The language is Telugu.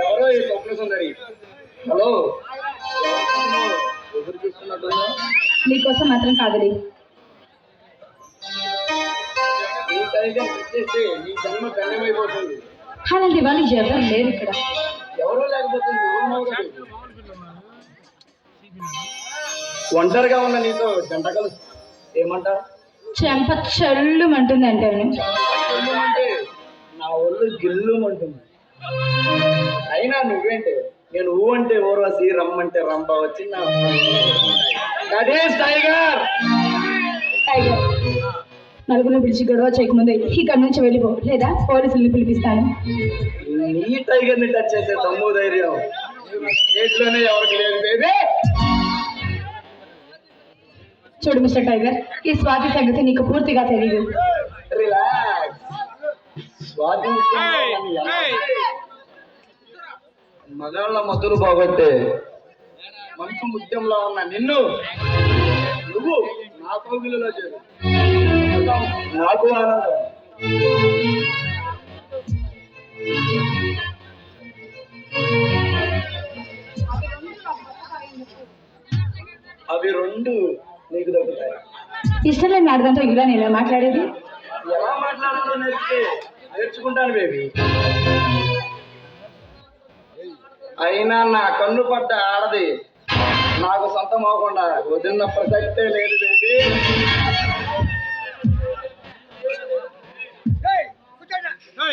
ఎవరో ఈ స్వప్న సుందరి. హలో, ఎదురు చూస్తున్నట్టుందా? నీకోసం మాత్రం కాదులే. నీ టైగర్ వచ్చేస్తే నీ జన్మ కన్యమైపోతుంది. అలాంటి వాళ్ళు ఎవరు లేరు ఇక్కడ. ఎవరో లేకపోతే ఒంటరిగా ఉన్న నీతో జంట కలుసు ఏమంటారు? చెంప చల్లుమంటుంది అంటే నా ఒళ్ళు గిల్లుమంటుంది. అయినా నువ్వేంటే, నేను ఊ అంటే ఊర్వశి, రమ్మంటే రంప వచ్చి నా టైగర్. టైగర్, నలుగురిని పిలిచి గొడవ చేయకముందే ఇక్కడి నుంచి వెళ్ళిపో, లేదా పోలీసుల్ని పిలిపిస్తాను. నీ టైగర్ ని టచ్ చేసే దమ్ము ధైర్యం స్టేట్ లోనే ఎవరికి లేదు బేబీ. చూడు మిస్టర్ టైగర్, ఈ స్వాతి సంగతి నీకు పూర్తిగా తెలియదు. రిలాక్స్. స్వాతి మగాళ్ళ మధురు బాగొట్టే మంచు ముత్యంలో ఉన్న నిన్ను నువ్వు నా కౌగిలిలో చేరు. నాకు ఆనందం. అవి రెండు నీకు దొరుకుతాయి. ఇష్టం లేని అర్థంతో ఇలా నేను మాట్లాడేది. ఎలా మాట్లాడాలో నేర్చుకుంటాను బేబీ. అయినా నా కన్ను పడ్డ ఆడది నాకు సొంతం అవ్వకుండా వదిలిన ప్రసక్తే లేదు బేబీ. నా